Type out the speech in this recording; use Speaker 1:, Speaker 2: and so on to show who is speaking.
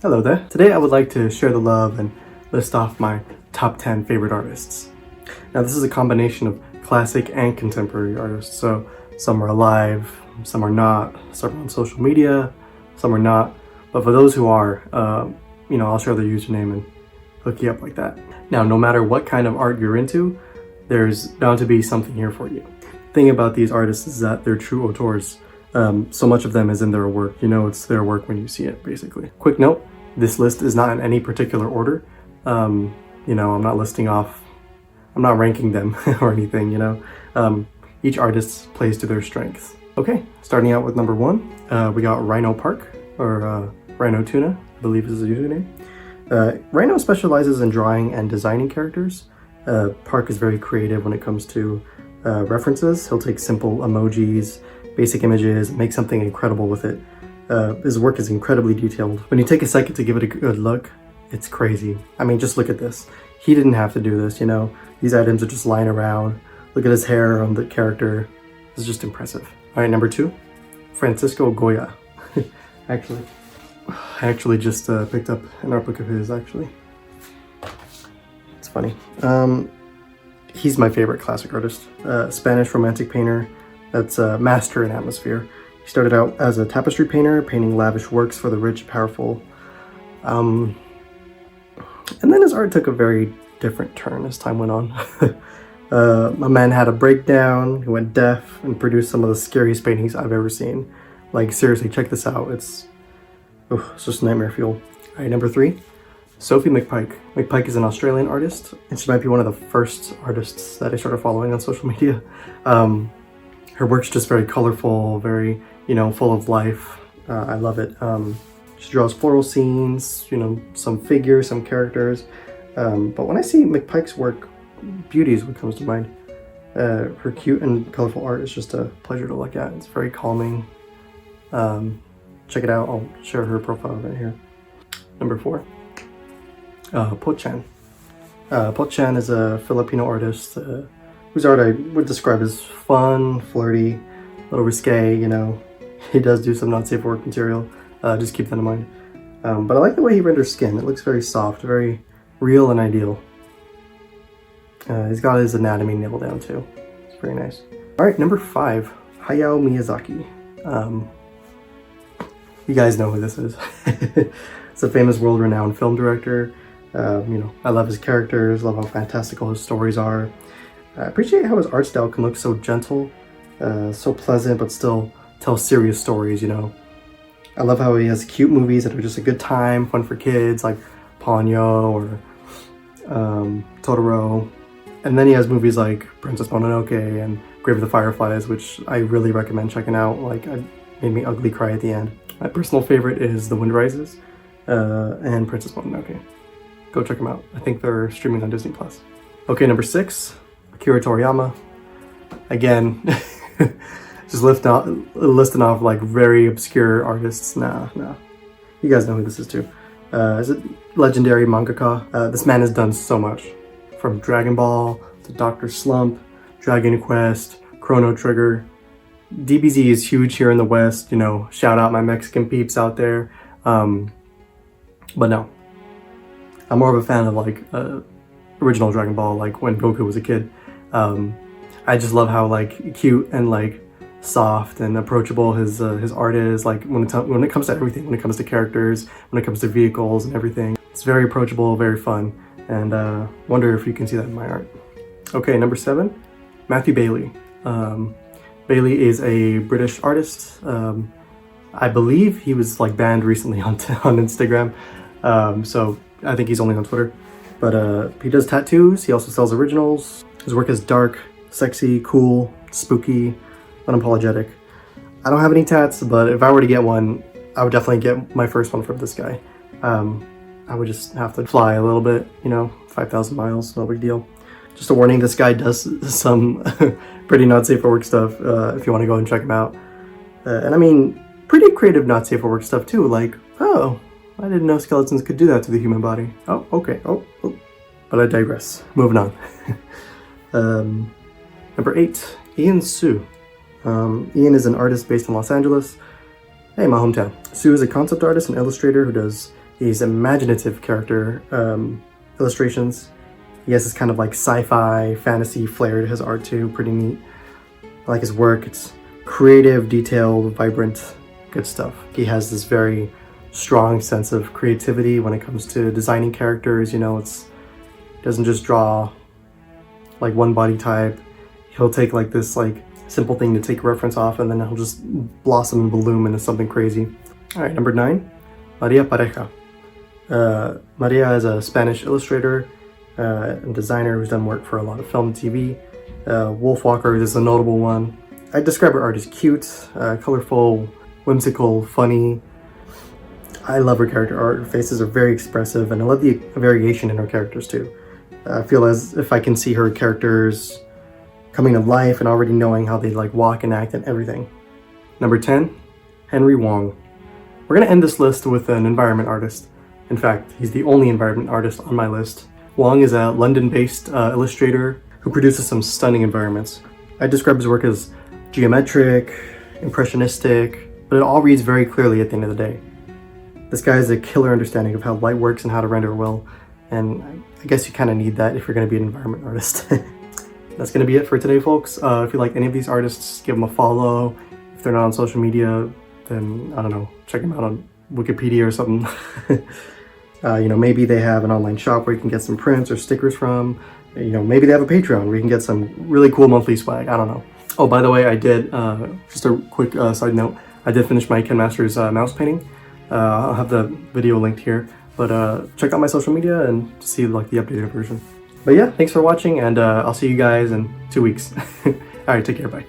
Speaker 1: Hello there. Today I would like to share the love and list off my top 10 favorite artists. Now this is a combination of classic and contemporary artists, so some are alive, some are not, some are on social media, some are not, but for those who are, I'll share their username and hook you up like that. Now, no matter what kind of art you're into, there's bound to be something here for you. The thing about these artists is that they're true auteurs. So much of them is in their work. You know it's their work when you see it, basically. Quick note, this list is not in any particular order. I'm not listing off, I'm not ranking them or anything, Each artist plays to their strengths. Okay, starting out with number 1, we got Rhino Park, or Rhino Tuna, I believe is his username. Rhino specializes in drawing and designing characters. Park is very creative when it comes to references. He'll take simple emojis, basic images, make something incredible with it. His work is incredibly detailed. When you take a second to give it a good look, it's crazy. I mean, just look at this. He didn't have to do this, These items are just lying around. Look at his hair on the character. It's just impressive. All right, number 2, Francisco Goya. I actually just picked up an art book of his, actually. It's funny. He's my favorite classic artist. Spanish romantic painter that's a master in atmosphere. He started out as a tapestry painter, painting lavish works for the rich and powerful. And then his art took a very different turn as time went on. My man had a breakdown, he went deaf, and produced some of the scariest paintings I've ever seen. Like, seriously, check this out. It's just nightmare fuel. All right, number 3, Sophie McPike. McPike is an Australian artist, and she might be one of the first artists that I started following on social media. Her work's just very colorful, very, full of life. I love it. She draws floral scenes, some figures, some characters. But when I see McPike's work, beauty is what comes to mind. Her cute and colorful art is just a pleasure to look at. It's very calming. Check it out. I'll share her profile right here. Number 4, Pochan. Pochan is a Filipino artist whose art I would describe as fun, flirty, a little risque, He does do some not safe for work material. Just keep that in mind. But I like the way he renders skin. It looks very soft, very real and ideal. He's got his anatomy nailed down too. It's very nice. All right, number 5, Hayao Miyazaki. You guys know who this is. It's a famous world-renowned film director. I love his characters, love how fantastical his stories are. I appreciate how his art style can look so gentle, so pleasant, but still tell serious stories, I love how he has cute movies that are just a good time, fun for kids, like Ponyo or Totoro. And then he has movies like Princess Mononoke and Grave of the Fireflies, which I really recommend checking out. Like, it made me ugly cry at the end. My personal favorite is The Wind Rises and Princess Mononoke. Go check them out. I think they're streaming on Disney+. Okay, number 6, Akira Toriyama. Again, just listing off like very obscure artists. Nah. You guys know who this is too. Is it legendary mangaka? This man has done so much. From Dragon Ball to Dr. Slump, Dragon Quest, Chrono Trigger. DBZ is huge here in the West, shout out my Mexican peeps out there. But no, I'm more of a fan of like original Dragon Ball, like when Goku was a kid. I just love how like cute and like soft and approachable his art is. Like when it comes to everything, when it comes to characters, when it comes to vehicles and everything. It's very approachable, very fun, and wonder if you can see that in my art. Okay, number 7, Matthew Bailey. Bailey is a British artist. I believe he was like banned recently on Instagram, so I think he's only on Twitter. But he does tattoos. He also sells originals. His work is dark, sexy, cool, spooky, unapologetic. I don't have any tats, but if I were to get one, I would definitely get my first one from this guy. I would just have to fly a little bit, 5,000 miles, no big deal. Just a warning, this guy does some pretty not safe for work stuff, if you want to go and check him out. And I mean, pretty creative not safe for work stuff too, like, oh, I didn't know skeletons could do that to the human body. Oh, okay, oh. But I digress. Moving on. Number 8, Ian Su. Ian is an artist based in Los Angeles. Hey, my hometown. Sue is a concept artist and illustrator who does these imaginative character illustrations. He has this kind of like sci-fi, fantasy flair to his art too, pretty neat. I like his work. It's creative, detailed, vibrant, good stuff. He has this very strong sense of creativity when it comes to designing characters. You know, he doesn't just draw like one body type. He'll take like this like simple thing to take a reference off, and then he'll just blossom and bloom into something crazy. All right, number 9, Maria Pareja. Maria is a Spanish illustrator and designer who's done work for a lot of film and TV. Wolfwalkers is a notable one. I describe her art as cute, colorful, whimsical, funny. I love her character art. Her faces are very expressive, and I love the variation in her characters too. I feel as if I can see her characters coming to life and already knowing how they like walk and act and everything. Number 10, Henry Wong. We're gonna end this list with an environment artist. In fact, he's the only environment artist on my list. Wong is a London-based illustrator who produces some stunning environments. I describe his work as geometric, impressionistic, but it all reads very clearly at the end of the day. This guy has a killer understanding of how light works and how to render well, and I guess you kind of need that if you're going to be an environment artist. That's going to be it for today, folks. If you like any of these artists, give them a follow. If they're not on social media, then I don't know, check them out on Wikipedia or something. You know, maybe they have an online shop where you can get some prints or stickers from. You know, maybe they have a Patreon where you can get some really cool monthly swag. I don't know. Oh, by the way, I did, just a quick side note, I did finish my Ken Masters mouse painting. I'll have the video linked here, but check out my social media and see like the updated version. But yeah, thanks for watching, and I'll see you guys in 2 weeks. All right, take care, bye.